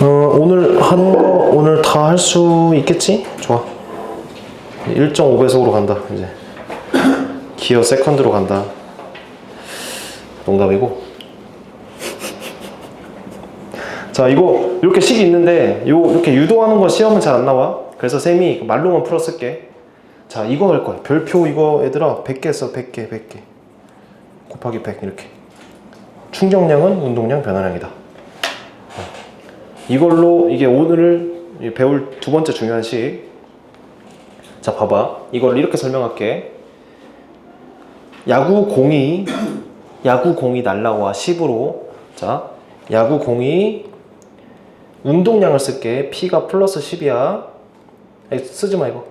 오늘 하는 거 오늘 다 할 수 있겠지? 좋아. 1.5배속으로 간다. 이제 기어 세컨드로 간다. 농담이고. 자, 이거 이렇게 식이 있는데 이렇게 유도하는 거 시험은 잘 안 나와. 그래서 쌤이 말로만 풀어 쓸게. 자, 이거 할 거야. 별표 이거 얘들아 100개 써. 100개 곱하기 100 이렇게. 충격량은 운동량 변화량이다. 이걸로 이게 오늘 배울 두 번째 중요한 식. 자, 봐봐. 이걸 이렇게 설명할게. 야구공이 날라와 10으로. 자, 야구공이 운동량을 쓸게. P가 플러스 10이야. 쓰지마 이거.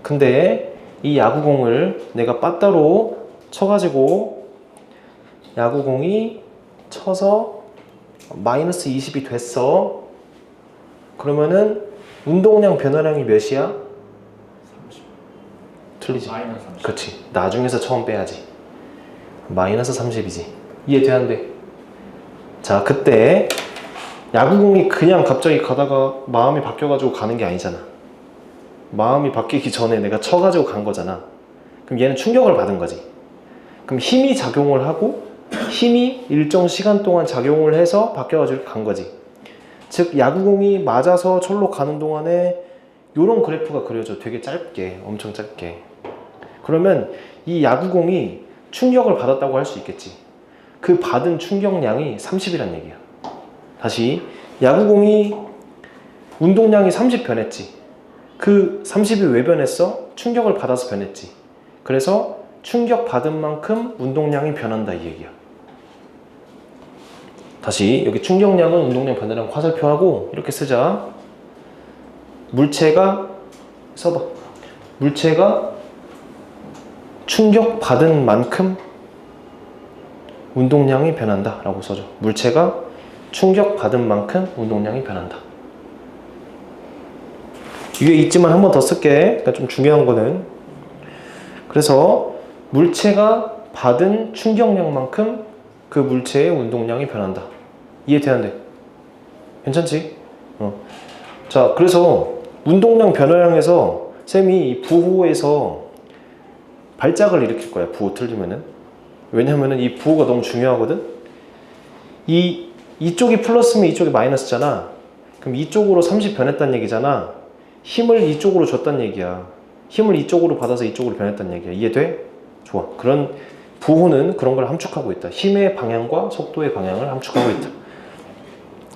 근데 이 야구공을 내가 빠따로 쳐가지고 야구공이 쳐서 마이너스 20이 됐어. 그러면은 운동량 변화량이 몇이야? 30. 틀리지? 마이너스 30. 그렇지. 나중에서 처음 빼야지. 마이너스 30이지. 이해돼 안 돼? 자, 그때 야구공이 그냥 갑자기 가다가 마음이 바뀌어가지고 가는 게 아니잖아. 마음이 바뀌기 전에 내가 쳐가지고 간 거잖아. 그럼 얘는 충격을 받은 거지. 그럼 힘이 작용을 하고 힘이 일정 시간 동안 작용을 해서 바뀌어가지고 간 거지. 즉 야구공이 맞아서 절로 가는 동안에 이런 그래프가 그려져. 되게 짧게, 엄청 짧게. 그러면 이 야구공이 충격을 받았다고 할 수 있겠지. 그 받은 충격량이 30이란 얘기야. 다시, 야구공이 운동량이 30 변했지. 그 30이 왜 변했어? 충격을 받아서 변했지. 그래서 충격 받은 만큼 운동량이 변한다 이 얘기야. 다시 여기 충격량은 운동량 변화량 화살표하고 이렇게 쓰자. 물체가 써봐. 물체가 충격 받은 만큼 운동량이 변한다 라고 써줘. 물체가 충격 받은 만큼 운동량이 변한다. 위에 있지만 한 번 더 쓸게. 그러니까 좀 중요한 거는, 그래서 물체가 받은 충격량만큼 그 물체의 운동량이 변한다. 이해돼 안 돼? 괜찮지? 자, 그래서 운동량 변화량에서 쌤이 부호에서 발작을 일으킬 거야. 부호 틀리면은. 왜냐면은 이 부호가 너무 중요하거든. 이쪽이 플러스면 이쪽이 마이너스잖아. 그럼 이쪽으로 30 변했다는 얘기잖아. 힘을 이쪽으로 줬다는 얘기야. 힘을 이쪽으로 받아서 이쪽으로 변했다는 얘기야. 이해돼? 좋아. 그런 부호는 그런 걸 함축하고 있다. 힘의 방향과 속도의 방향을 함축하고 있다.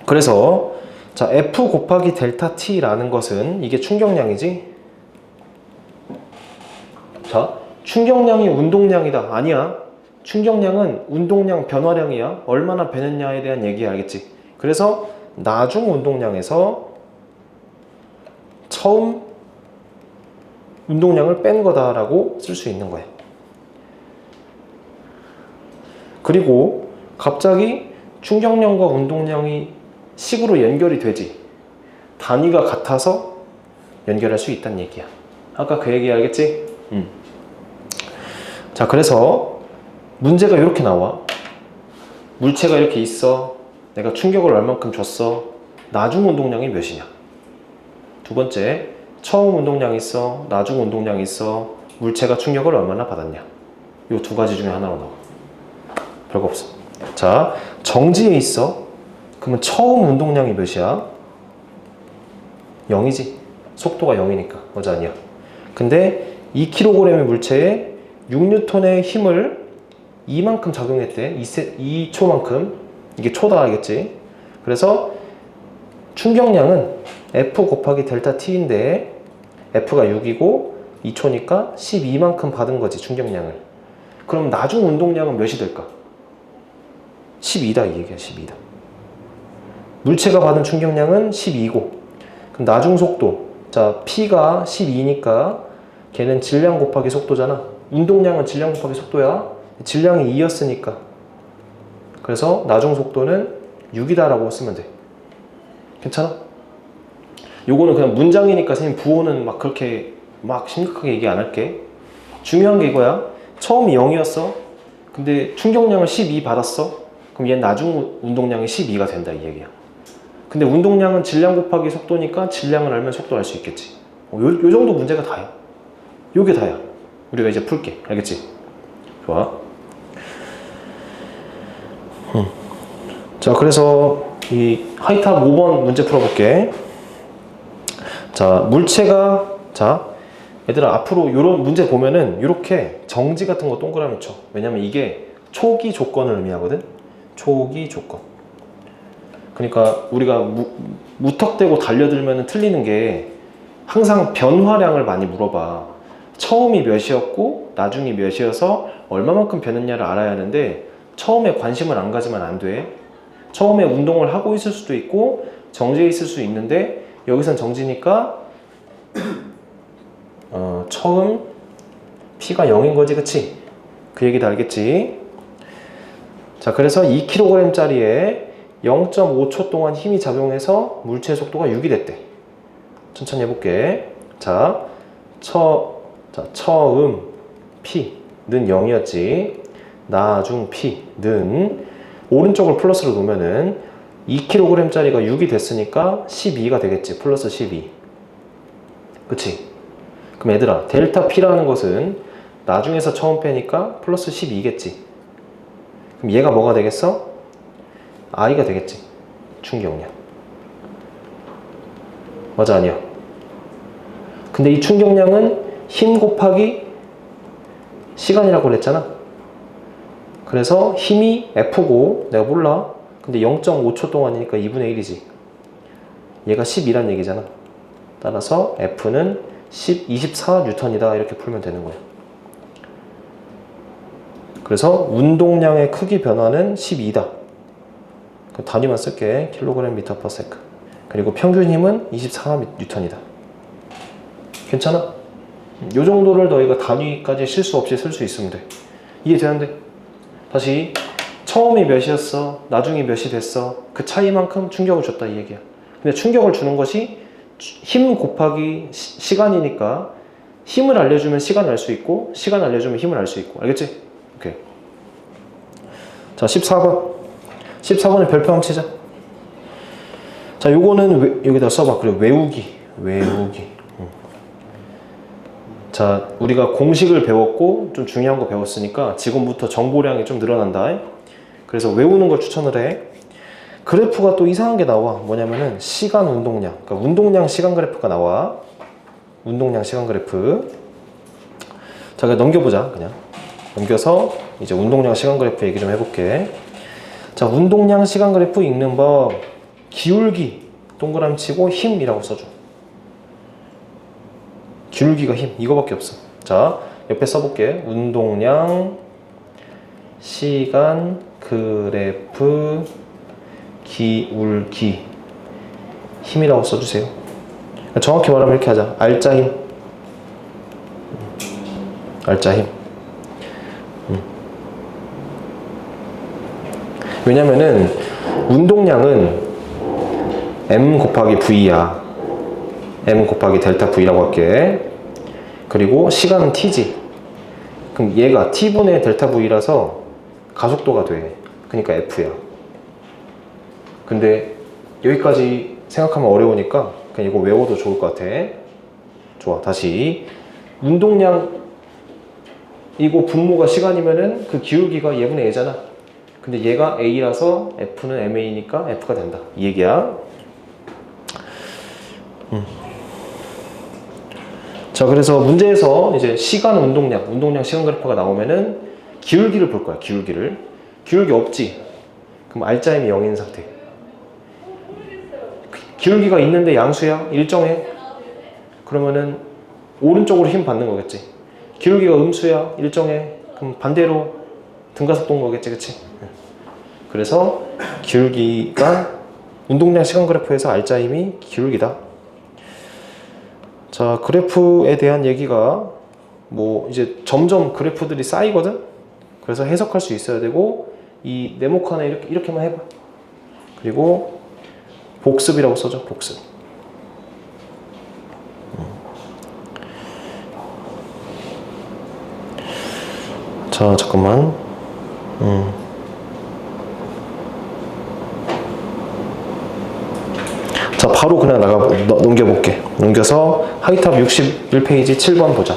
그래서 자, F 곱하기 델타 T라는 것은 이게 충격량이지? 자, 충격량이 운동량이다. 아니야. 충격량은 운동량 변화량이야. 얼마나 변했냐에 대한 얘기 알겠지? 그래서 나중 운동량에서 처음 운동량을 뺀 거다라고 쓸 수 있는 거야. 그리고 갑자기 충격량과 운동량이 식으로 연결이 되지. 단위가 같아서 연결할 수 있다는 얘기야. 아까 그 얘기 알겠지? 자, 그래서 문제가 이렇게 나와. 물체가 이렇게 있어. 내가 충격을 얼만큼 줬어. 나중 운동량이 몇이냐. 두 번째, 처음 운동량이 있어. 나중 운동량이 있어. 물체가 충격을 얼마나 받았냐. 이 두 가지 중에 하나로 나와. 별거 없어. 자, 정지에 있어. 그러면 처음 운동량이 몇이야? 0이지. 속도가 0이니까. 맞아, 아니야. 근데 2kg의 물체에 6N의 힘을 이만큼 작용했대. 2초만큼. 이게 초다 알겠지? 그래서 충격량은 F 곱하기 델타 T인데 F가 6이고 2초니까 12만큼 받은 거지, 충격량을. 그럼 나중 운동량은 몇이 될까? 12다 이 얘기야. 12다. 물체가 받은 충격량은 12고, 그럼 나중 속도, 자, P가 12니까 걔는 질량 곱하기 속도잖아. 운동량은 질량 곱하기 속도야. 질량이 2였으니까. 그래서 나중 속도는 6이다 라고 쓰면 돼. 괜찮아? 요거는 그냥 문장이니까 선생님 부호는 막 그렇게 막 심각하게 얘기 안 할게. 중요한 게 이거야. 처음이 0이었어. 근데 충격량을 12 받았어. 그럼 얘는 나중 운동량이 12가 된다 이 얘기야. 근데 운동량은 질량 곱하기 속도니까 질량을 알면 속도 알 수 있겠지. 요 정도 문제가 다야. 요게 다야. 우리가 이제 풀게. 알겠지? 좋아. 자, 그래서 이 하이탑 5번 문제 풀어볼게. 자, 물체가, 자, 얘들아, 앞으로 요런 문제 보면은 이렇게 정지 같은 거 동그라미 쳐. 왜냐면 이게 초기 조건을 의미하거든? 초기 조건. 그러니까 우리가 무턱대고 달려들면 틀리는 게 항상 변화량을 많이 물어봐. 처음이 몇이었고 나중이 몇이어서 얼마만큼 변했냐를 알아야 하는데 처음에 관심을 안 가지면 안 돼. 처음에 운동을 하고 있을 수도 있고 정지해 있을 수 있는데 여기선 정지니까 처음 P가 0인 거지, 그치? 그 얘기 다 알겠지? 자, 그래서 2kg 짜리에 0.5초 동안 힘이 작용해서 물체의 속도가 6이 됐대. 천천히 해볼게. 자, 처음 P는 0이었지. 나중 P는 오른쪽을 플러스로 놓으면은 2kg 짜리가 6이 됐으니까 12가 되겠지. 플러스 12. 그치? 그럼 얘들아, 델타 P라는 것은 나중에서 처음 빼니까 플러스 12겠지. 그럼 얘가 뭐가 되겠어? I가 되겠지. 충격량. 맞아, 아니야? 근데 이 충격량은 힘 곱하기 시간이라고 그랬잖아. 그래서 힘이 F고 내가 몰라. 근데 0.5초 동안이니까 2분의 1이지. 얘가 12란 얘기잖아. 따라서 F는 24N이다 이렇게 풀면 되는 거야. 그래서 운동량의 크기 변화는 12다. 그 단위만 쓸게. 킬로그램 미터 퍼 세컨. 그리고 평균 힘은 24N이다. 괜찮아? 요 정도를 너희가 단위까지 실수 없이 쓸 수 있으면 돼. 이해되는데? 다시 처음이 몇이었어? 나중이 몇이 됐어? 그 차이만큼 충격을 줬다 이 얘기야. 근데 충격을 주는 것이 힘 곱하기 시간이니까 힘을 알려주면 시간을 알 수 있고 시간을 알려주면 힘을 알 수 있고. 알겠지? 오케이. 자, 14번. 14번에 별표 한번 치자. 자, 요거는 여기다 써봐. 그리고 외우기. 자, 우리가 공식을 배웠고 좀 중요한 거 배웠으니까 지금부터 정보량이 좀 늘어난다. 그래서 외우는 걸 추천을 해. 그래프가 또 이상한 게 나와. 뭐냐면은 시간 운동량. 그러니까 운동량 시간 그래프가 나와. 운동량 시간 그래프. 자, 그냥 넘겨보자. 그냥 넘겨서 이제 운동량 시간 그래프 얘기 좀 해볼게. 자, 운동량 시간 그래프 읽는 법. 기울기 동그라미 치고 힘이라고 써줘. 기울기가 힘 이거밖에 없어. 자, 옆에 써볼게. 운동량 시간 그래프 기울기 힘이라고 써주세요. 정확히 말하면 이렇게 하자. 알짜 힘. 알짜 힘. 왜냐면은 운동량은 M 곱하기 V야. M 곱하기 델타 V라고 할게. 그리고 시간은 T지. 그럼 얘가 T분의 델타 V라서 가속도가 돼. 그러니까 F야. 근데 여기까지 생각하면 어려우니까 그냥 이거 외워도 좋을 것 같아. 좋아. 다시 운동량 이거 분모가 시간이면은 그 기울기가 얘분의 A잖아. 근데 얘가 A라서 F는 MA니까 F가 된다. 이 얘기야. 자, 그래서 문제에서 이제 시간 운동량 시간 그래프가 나오면은 기울기를 볼 거야. 기울기 없지. 그럼 알짜임이 0인 상태. 기울기가 있는데 양수야. 일정해. 그러면은 오른쪽으로 힘 받는 거겠지. 기울기가 음수야. 일정해. 그럼 반대로 등가속도인 거겠지. 그치? 그래서 기울기가 운동량 시간 그래프에서 알짜임이 기울기다. 자, 그래프에 대한 얘기가 뭐 이제 점점 그래프들이 쌓이거든. 그래서 해석할 수 있어야 되고 이 네모칸 하나 이렇게만 해봐. 그리고 복습이라고 써줘. 복습. 자, 잠깐만. 자, 바로 그냥 넘겨볼게. 넘겨서 하이탑 61페이지 7번 보자.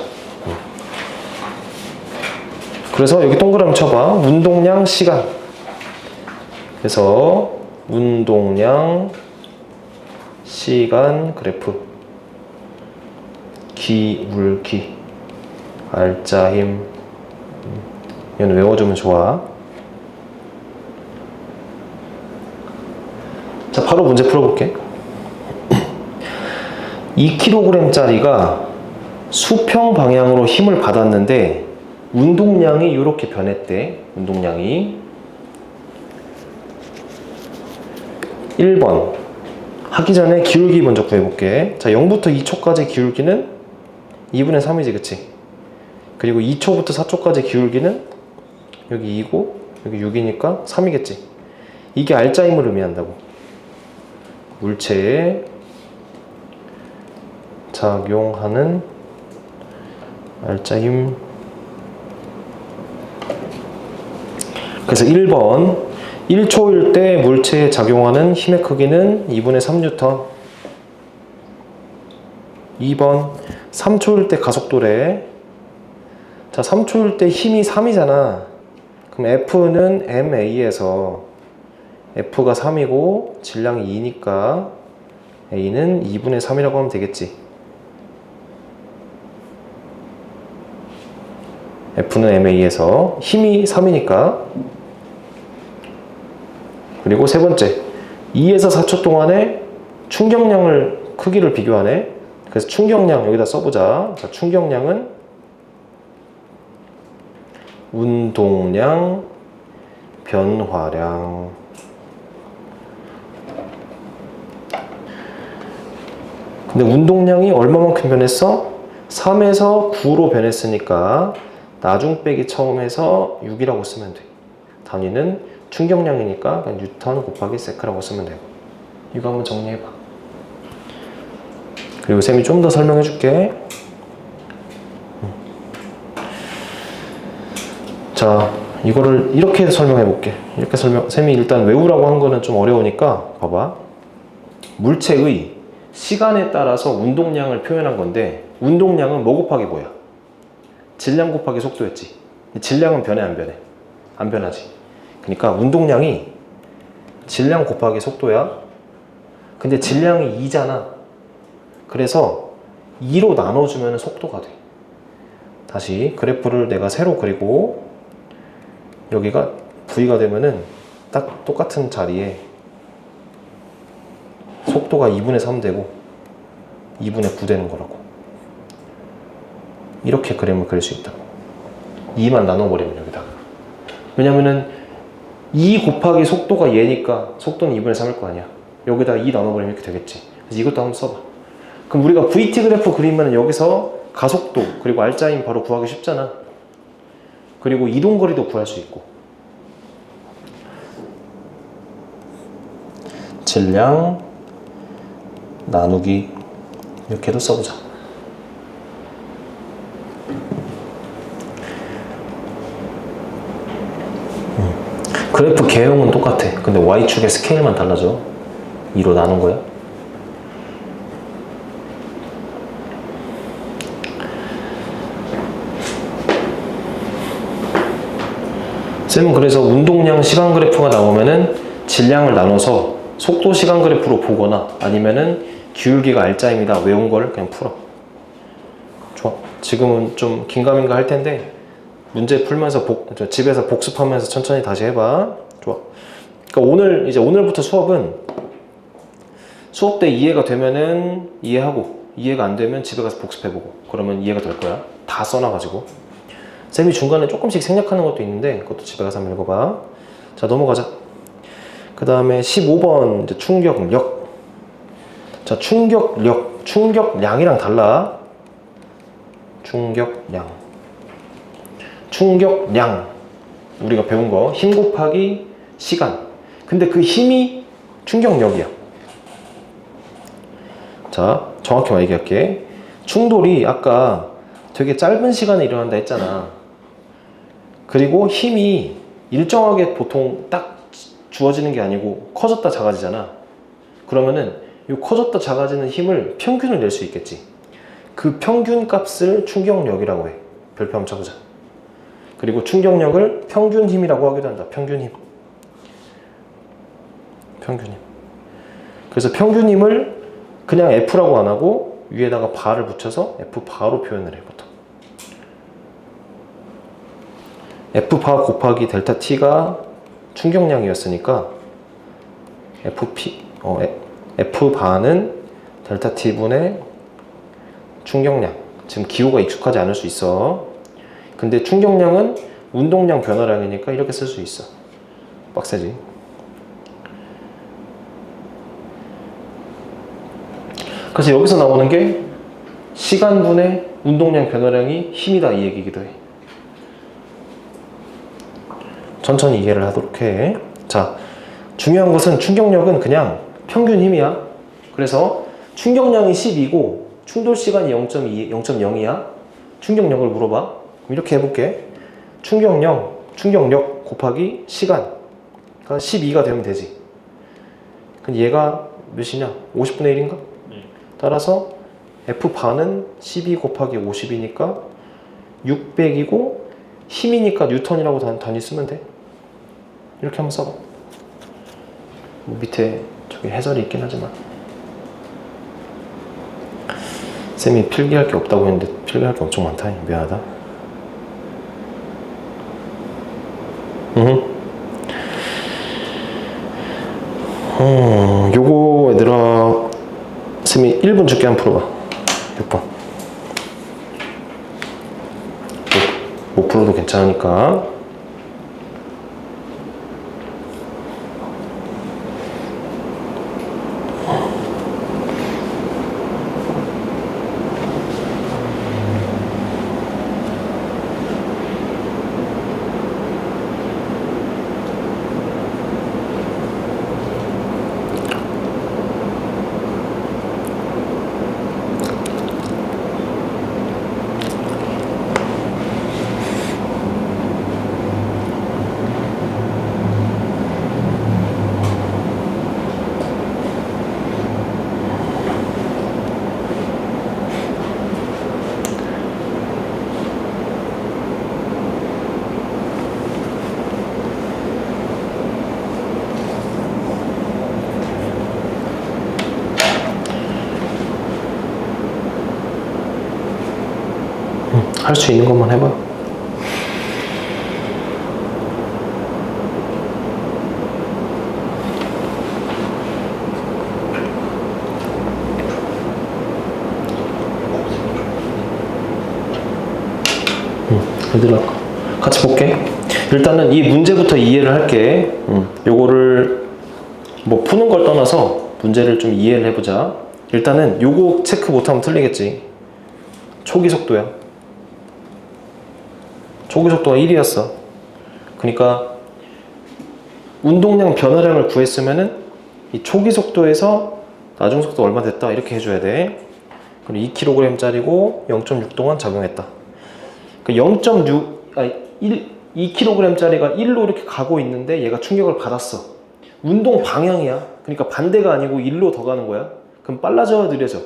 그래서 여기 동그라미 쳐봐. 운동량, 시간. 그래서 운동량, 시간 그래프. 기울기, 알짜, 힘. 얘는 외워주면 좋아. 자, 바로 문제 풀어볼게. 2kg짜리가 수평 방향으로 힘을 받았는데 운동량이 이렇게 변했대. 운동량이 1번 하기 전에 기울기 먼저 구해볼게. 자, 0부터 2초까지 기울기는 2분의 3이지, 그치? 그리고 2초부터 4초까지 기울기는 여기 2고 여기 6이니까 3이겠지. 이게 알짜 힘을 의미한다고. 물체에 작용하는 알짜 힘. 그래서 1번 1초일 때 물체에 작용하는 힘의 크기는 2분의 3N. 2번 3초일 때 가속도래. 자, 3초일 때 힘이 3이잖아. 그럼 F는 MA에서 F가 3이고 질량이 2니까 A는 2분의 3이라고 하면 되겠지. F는 MA에서 힘이 3이니까. 그리고 세 번째 2에서 4초 동안에 충격량을 크기를 비교하네. 그래서 충격량 여기다 써보자. 자, 충격량은 운동량 변화량. 근데 운동량이 얼마만큼 변했어? 3에서 9로 변했으니까 나중 빼기 처음에서 6이라고 쓰면 돼. 단위는 충격량이니까 그냥 뉴턴 곱하기 세크라고 쓰면 되고. 이거 한번 정리해봐. 그리고 쌤이 좀 더 설명해 줄게. 자, 이거를 이렇게 설명해 볼게. 이렇게 쌤이 일단 외우라고 한 거는 좀 어려우니까 봐봐. 물체의 시간에 따라서 운동량을 표현한 건데, 운동량은 뭐 곱하기 뭐야? 질량 곱하기 속도였지. 질량은 변해 안 변해? 안 변하지. 그러니까 운동량이 질량 곱하기 속도야. 근데 질량이 2잖아. 그래서 2로 나눠주면 속도가 돼. 다시 그래프를 내가 세로 그리고 여기가 V가 되면은 딱 똑같은 자리에 속도가 2분의 3 되고 2분의 9 되는 거라고. 이렇게 그림을 그릴 수 있다고. 2만 나눠버리면 여기다가. 왜냐면은 2 곱하기 속도가 얘니까 속도는 2분의 3일 거 아니야. 여기다 2 나눠버리면 이렇게 되겠지. 그래서 이것도 한번 써봐. 그럼 우리가 VT 그래프 그리면 여기서 가속도 그리고 알짜힘 바로 구하기 쉽잖아. 그리고 이동거리도 구할 수 있고. 질량 나누기 이렇게도 써보자. 그래프 개형은 똑같아. 근데 Y축의 스케일만 달라져. 2로 나눈 거야. 쌤은 그래서 운동량 시간 그래프가 나오면은 질량을 나눠서 속도 시간 그래프로 보거나 아니면은 기울기가 알짜임이다 외운 걸 그냥 풀어. 좋아. 지금은 좀 긴가민가 할 텐데 문제 풀면서 집에서 복습하면서 천천히 다시 해봐. 좋아. 그러니까 오늘부터 수업은 수업 때 이해가 되면은 이해하고 이해가 안 되면 집에 가서 복습해보고 그러면 이해가 될 거야. 다 써놔가지고. 쌤이 중간에 조금씩 생략하는 것도 있는데 그것도 집에 가서 한번 읽어봐. 자, 넘어가자. 그 다음에 15번 이제 충격력. 자, 충격량이랑 달라. 충격량 우리가 배운 거 힘 곱하기 시간. 근데 그 힘이 충격력이야. 자, 정확히 얘기할게. 충돌이 아까 되게 짧은 시간에 일어난다 했잖아. 그리고 힘이 일정하게 보통 딱 주어지는 게 아니고 커졌다 작아지잖아. 그러면은 이 커졌다 작아지는 힘을 평균을 낼 수 있겠지. 그 평균 값을 충격력이라고 해. 별표 한번 쳐보자. 그리고 충격력을 평균 힘이라고 하기도 한다. 평균 힘. 평균 힘. 그래서 평균 힘을 그냥 F라고 안 하고 위에다가 바를 붙여서 F 바로 표현을 해, 보통. F 바 곱하기 델타 T가 충격량이었으니까 F 바는 델타 T분의 충격량. 지금 기호가 익숙하지 않을 수 있어. 근데 충격량은 운동량 변화량이니까 이렇게 쓸 수 있어. 빡세지. 그래서 여기서 나오는 게 시간분의 운동량 변화량이 힘이다, 이 얘기기도 해. 천천히 이해를 하도록 해. 자, 중요한 것은 충격력은 그냥 평균 힘이야. 그래서 충격량이 10이고 충돌 시간이 0.0이야. 충격력을 물어봐. 그럼 이렇게 해볼게. 충격력 곱하기 시간가 12가 되면 되지. 근데 얘가 몇이냐? 50분의 1인가? 따라서 F 바는 12 곱하기 50이니까 600이고 힘이니까 뉴턴이라고 단위 쓰면 돼. 이렇게 한번 써봐. 뭐 밑에 저기 해설이 있긴 하지만 쌤이 필기할 게 없다고 했는데 필기할 게 엄청 많다. 미안하다. 요거 얘들아 쌤이 1분 줄게. 한번 풀어봐. 6번 못 풀어도 괜찮으니까. 할 수 있는 것만 해봐. 얘들아 같이 볼게. 일단은 이 문제부터 이해를 할게. 요거를 뭐 푸는 걸 떠나서 문제를 좀 이해를 해보자. 일단은 요거 체크 못하면 틀리겠지. 초기 속도야. 초기 속도가 1이었어. 그러니까 운동량 변화량을 구했으면은 이 초기 속도에서 나중 속도 얼마 됐다 이렇게 해줘야 돼. 그럼 2kg짜리고 0.6 동안 작용했다. 그 2kg짜리가 1로 이렇게 가고 있는데 얘가 충격을 받았어. 운동 방향이야. 그러니까 반대가 아니고 1로 더 가는 거야. 그럼 빨라져, 느려져?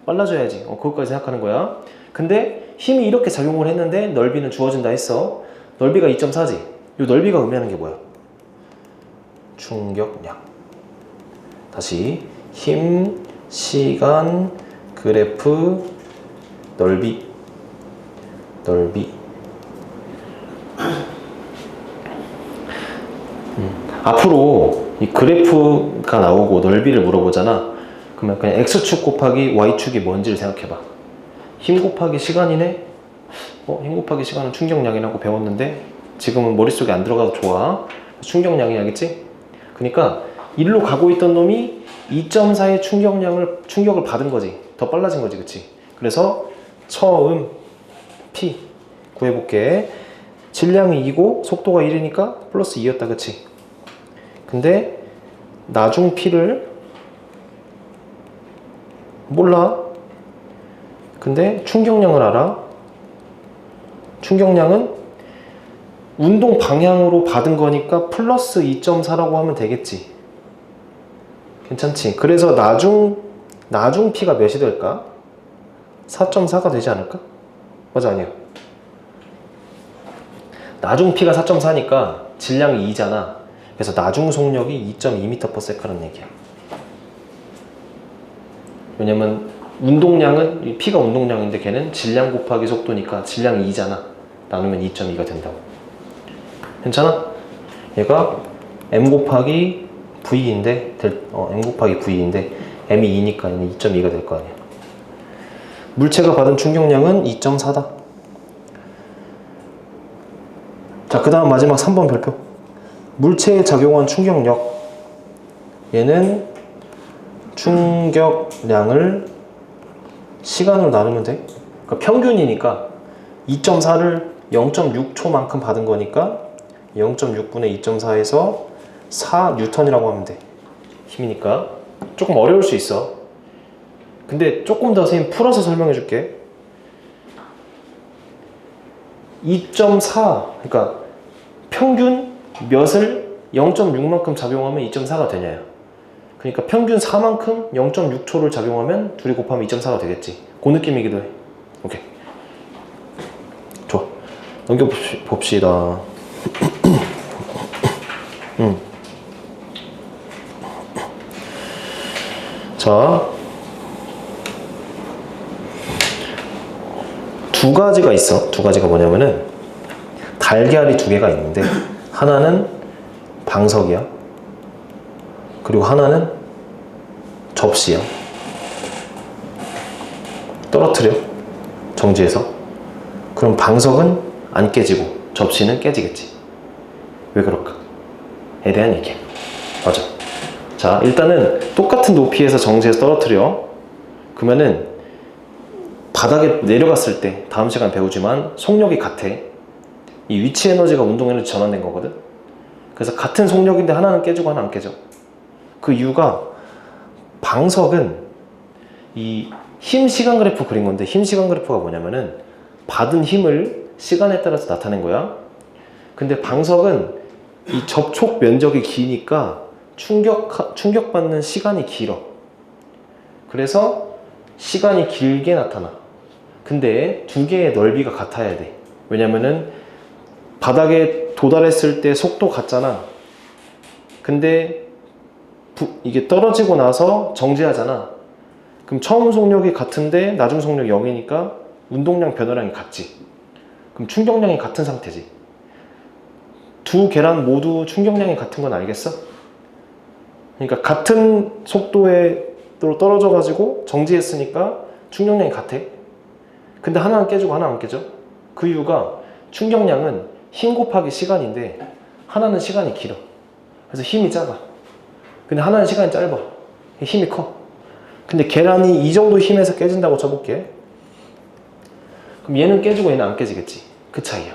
빨라져야지. 그것까지 생각하는 거야. 근데 힘이 이렇게 작용을 했는데 넓이는 주어진다 했어. 넓이가 2.4지. 이 넓이가 의미하는 게 뭐야? 충격량. 다시 힘, 시간, 그래프, 넓이. 앞으로 이 그래프가 나오고 넓이를 물어보잖아. 그러면 그냥 X축 곱하기 Y축이 뭔지를 생각해봐. 힘 곱하기 시간이네? 힘 곱하기 시간은 충격량이라고 배웠는데 지금은 머릿속에 안 들어가도 좋아. 충격량이야겠지? 그러니까 1로 가고 있던 놈이 2.4의 충격을 받은 거지. 더 빨라진 거지, 그치? 그래서 처음 P 구해볼게. 질량이 2고 속도가 1이니까 플러스 2였다, 그치? 근데 나중 P를 몰라. 근데 충격량을 알아. 충격량은 운동 방향으로 받은 거니까 플러스 2.4라고 하면 되겠지. 괜찮지? 그래서 나중 P가 몇이 될까? 4.4가 되지 않을까? 맞아, 아니야? 나중 P가 4.4니까 질량이 2잖아. 그래서 나중 속력이 2.2m/s라는 얘기야. 왜냐면 운동량은 P가 운동량인데 걔는 질량 곱하기 속도니까 질량이 2잖아. 나누면 2.2가 된다고. 괜찮아? 얘가 M 곱하기 V인데 M 곱하기 V인데 M이 2니까 얘는 2.2가 될 거 아니야. 물체가 받은 충격량은 2.4다. 자, 그 다음 마지막 3번 별표. 물체에 작용한 충격력. 얘는 충격량을 시간으로 나누면 돼. 그러니까 평균이니까 2.4를 0.6초만큼 받은 거니까 0.6분의 2.4에서 4N이라고 하면 돼. 힘이니까. 조금 어려울 수 있어. 근데 조금 더 선생님 풀어서 설명해 줄게. 2.4, 그러니까 평균 몇을 0.6만큼 작용하면 2.4가 되냐요. 그러니까 평균 4만큼 0.6초를 작용하면 둘이 곱하면 2.4가 되겠지. 그 느낌이기도 해. 오케이. 좋아. 넘겨봅시다. 자, 두 가지가 있어. 두 가지가 뭐냐면은 달걀이 두 개가 있는데 하나는 방석이야. 그리고 하나는 접시야. 떨어뜨려. 정지해서. 그럼 방석은 안 깨지고 접시는 깨지겠지. 왜 그럴까? 에 대한 얘기야. 맞아. 자, 일단은 똑같은 높이에서 정지해서 떨어뜨려. 그러면은 바닥에 내려갔을 때 다음 시간 배우지만 속력이 같아. 이 위치 에너지가 운동 에너지 전환된 거거든. 그래서 같은 속력인데 하나는 깨지고 하나는 안 깨져. 그 이유가 방석은 이 힘 시간 그래프 그린 건데 힘 시간 그래프가 뭐냐면은 받은 힘을 시간에 따라서 나타낸 거야. 근데 방석은 이 접촉 면적이 기니까 충격받는 시간이 길어. 그래서 시간이 길게 나타나. 근데 두 개의 넓이가 같아야 돼. 왜냐면은 바닥에 도달했을 때 속도 같잖아. 근데 이게 떨어지고 나서 정지하잖아. 그럼 처음 속력이 같은데 나중 속력이 0이니까 운동량 변화량이 같지. 그럼 충격량이 같은 상태지. 두 계란 모두 충격량이 같은 건 알겠어? 그러니까 같은 속도로 떨어져 가지고 정지했으니까 충격량이 같아. 근데 하나는 깨지고 하나는 안 깨져. 그 이유가 충격량은 힘 곱하기 시간인데 하나는 시간이 길어. 그래서 힘이 작아. 근데 하나는 시간이 짧아. 힘이 커. 근데 계란이 이 정도 힘에서 깨진다고 쳐볼게. 그럼 얘는 깨지고 얘는 안 깨지겠지. 그 차이야.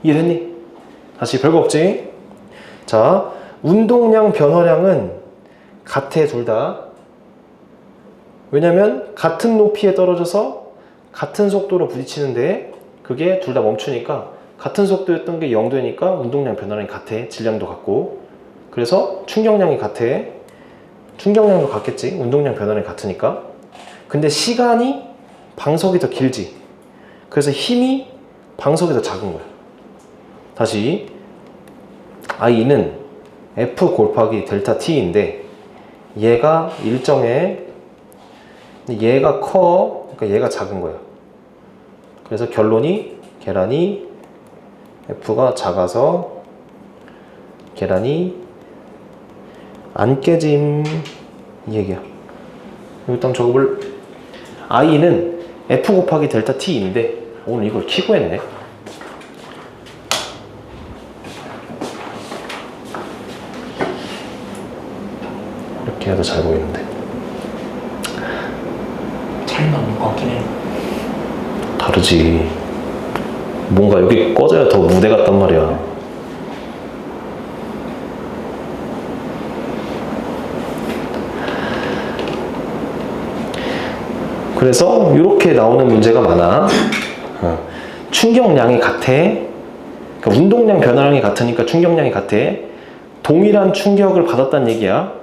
이해됐니? 다시 별거 없지? 자, 운동량 변화량은 같아 둘 다. 왜냐면 같은 높이에 떨어져서 같은 속도로 부딪히는데 그게 둘 다 멈추니까 같은 속도였던 게 0 되니까 운동량 변화량이 같아. 질량도 같고. 그래서 충격량이 같아. 충격량도 같겠지. 운동량 변화량이 같으니까. 근데 시간이 방석이 더 길지. 그래서 힘이 방석이 더 작은 거야. 다시 I는 F 곱하기 델타 T인데 얘가 일정해. 얘가 커. 그러니까 얘가 작은 거야. 그래서 결론이 계란이 F가 작아서 계란이 안 깨짐 이 얘기야. 일단 적어볼. I는 F 곱하기 델타 T인데 오늘 이걸 키고 했네. 이렇게 해도 잘 보이는데 차이는 없는 것 같긴 해. 다르지. 뭔가 여기 꺼져야 더 무대 같단 말이야. 그래서 이렇게 나오는 문제가 많아. 충격량이 같아. 그러니까 운동량 변화량이 같으니까 충격량이 같아. 동일한 충격을 받았다는 얘기야.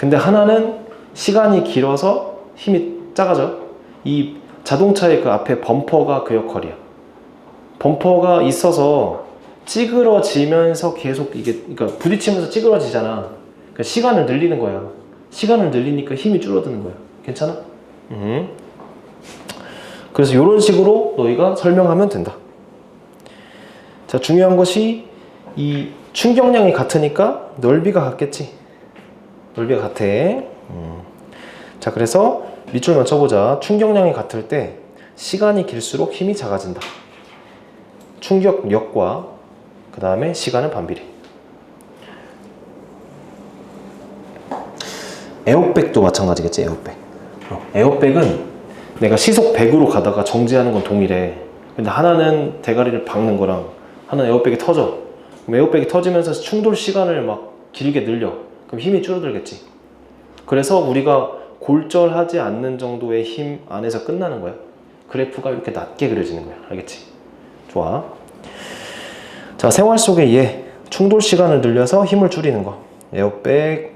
근데 하나는 시간이 길어서 힘이 작아져. 이 자동차의 그 앞에 범퍼가 그 역할이야. 범퍼가 있어서 찌그러지면서 계속 이게, 그러니까 부딪히면서 찌그러지잖아. 그러니까 시간을 늘리는 거야. 시간을 늘리니까 힘이 줄어드는 거야. 괜찮아? 그래서 이런 식으로 너희가 설명하면 된다. 자, 중요한 것이 이 충격량이 같으니까 넓이가 같겠지. 넓이가 같아. 자, 그래서 밑줄만 쳐보자. 충격량이 같을 때 시간이 길수록 힘이 작아진다. 충격력과 그 다음에 시간은 반비례. 에어백도 마찬가지겠지. 에어백은 내가 시속 100으로 가다가 정지하는 건 동일해. 근데 하나는 대가리를 박는 거랑 하나는 에어백이 터져. 그럼 에어백이 터지면서 충돌 시간을 막 길게 늘려. 그럼 힘이 줄어들겠지. 그래서 우리가 골절하지 않는 정도의 힘 안에서 끝나는 거야. 그래프가 이렇게 낮게 그려지는 거야. 알겠지? 좋아. 자, 생활 속의 예. 충돌 시간을 늘려서 힘을 줄이는 거. 에어백,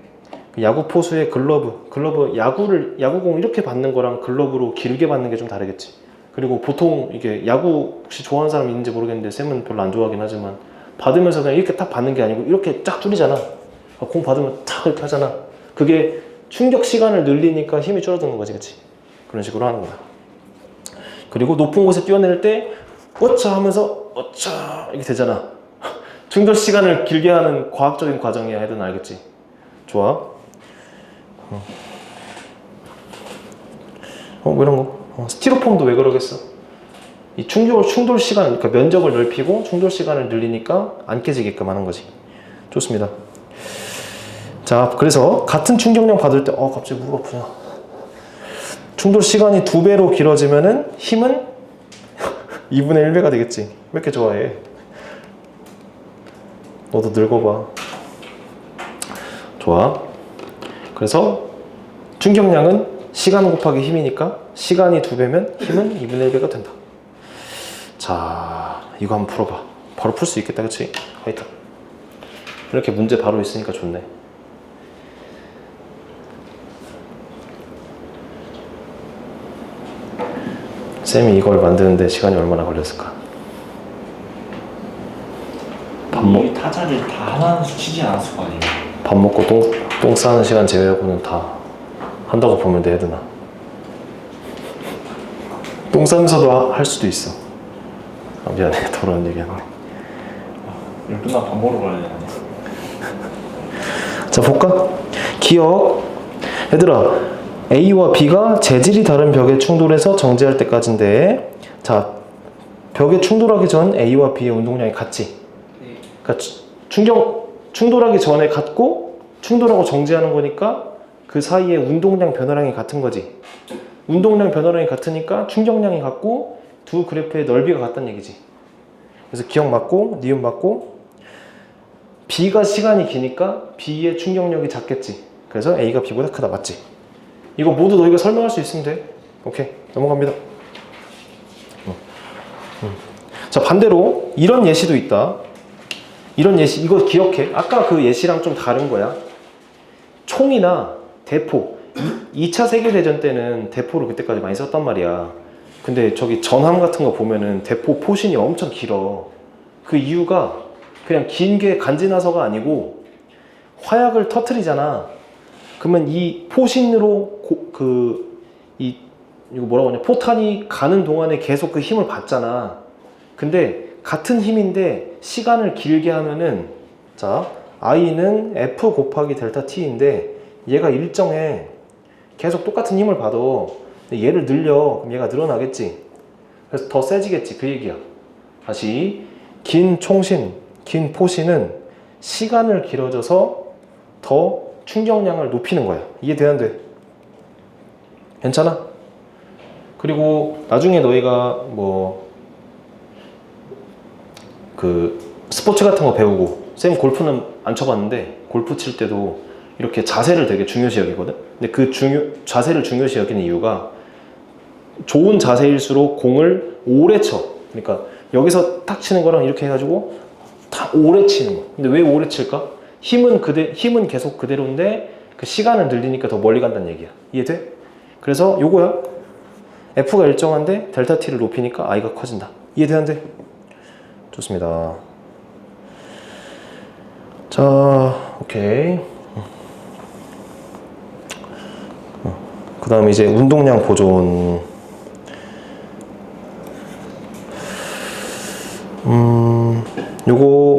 야구 포수의 글러브, 야구공 이렇게 받는 거랑 글러브로 길게 받는 게 좀 다르겠지. 그리고 보통 이게 야구 혹시 좋아하는 사람이 있는지 모르겠는데 쌤은 별로 안 좋아하긴 하지만 받으면서 그냥 이렇게 딱 받는 게 아니고 이렇게 쫙 줄이잖아. 공 받으면 탁 이렇게 하잖아. 그게 충격 시간을 늘리니까 힘이 줄어드는 거지, 그치? 그런 식으로 하는 거야. 그리고 높은 곳에 뛰어내릴 때 어차 하면서 어차 이렇게 되잖아. 충돌 시간을 길게 하는 과학적인 과정이야. 애들은 알겠지? 좋아. 뭐 이런 거. 스티로폼도 왜 그러겠어? 이 충돌 시간, 그러니까 면적을 넓히고 충돌 시간을 늘리니까 안 깨지게끔 하는 거지. 좋습니다. 자, 그래서 같은 충격량 받을 때, 갑자기 무릎 아프냐. 충돌 시간이 2배로 길어지면은 힘은 2분의 1배가 되겠지. 왜 이렇게 좋아해? 너도 늙어봐. 좋아. 그래서 충격량은 시간 곱하기 힘이니까 시간이 2배면 힘은 2분의 1배가 된다. 자, 이거 한번 풀어봐. 바로 풀 수 있겠다, 그치? 화이팅. 이렇게 문제 바로 있으니까 좋네. 쌤이 이걸 만드는데 시간이 얼마나 걸렸을까? 이 타자를 다 하나는 치지 않았을 거 아니에요. 밥 먹고 똥 싸는 시간 제외하고는 다 한다고 보면 돼, 애드나. 똥 싸면서도 할 수도 있어. 미안해, 더러운 얘기하네. 이거 끝나고 밥 먹으러 가야 되네. 자, 볼까? 기억. 얘들아, A와 B가 재질이 다른 벽에 충돌해서 정지할 때까지인데, 자, 벽에 충돌하기 전 A와 B의 운동량이 같지? 네. 그러니까 충돌하기 전에 같고 충돌하고 정지하는 거니까 그 사이에 운동량 변화량이 같은 거지. 운동량 변화량이 같으니까 충격량이 같고 두 그래프의 넓이가 같다는 얘기지. 그래서 기억 맞고 니은 맞고 B가 시간이 기니까 B의 충격력이 작겠지. 그래서 A가 B보다 크다. 맞지? 이거 모두 너희가 설명할 수 있으면 돼. 오케이, 넘어갑니다. 자, 반대로 이런 예시도 있다. 이런 예시, 이거 기억해. 아까 그 예시랑 좀 다른 거야. 총이나 대포. 2차 세계대전 때는 대포를 그때까지 많이 썼단 말이야. 근데 저기 전함 같은 거 보면은 대포 포신이 엄청 길어. 그 이유가 그냥 긴 게 간지나서가 아니고 화약을 터트리잖아. 그러면 이 포신으로 이거 뭐라고 하냐, 포탄이 가는 동안에 계속 그 힘을 받잖아. 근데 같은 힘인데 시간을 길게 하면은, 자, I는 F 곱하기 델타 T인데 얘가 일정해. 계속 똑같은 힘을 받아. 근데 얘를 늘려. 그럼 얘가 늘어나겠지. 그래서 더 세지겠지. 그 얘기야. 다시, 긴 총신, 긴 포신은 시간을 길어져서 더 충격량을 높이는 거야. 이해돼, 안 돼? 괜찮아? 그리고 나중에 너희가 스포츠 같은 거 배우고, 쌤 골프는 안 쳐봤는데 골프 칠 때도 이렇게 자세를 되게 중요시 여기거든. 근데 그 자세를 중요시 여기는 이유가 좋은 자세일수록 공을 오래 쳐. 그러니까 여기서 탁 치는 거랑 이렇게 해가지고 다 오래 치는 거. 근데 왜 오래 칠까? 힘은 계속 그대로인데 그 시간을 늘리니까 더 멀리 간다는 얘기야. 이해돼? 그래서 요거야. F가 일정한데 델타 T를 높이니까 I가 커진다. 이해돼 안 돼? 좋습니다. 자, 오케이. 그 다음에 이제 운동량 보존. 요거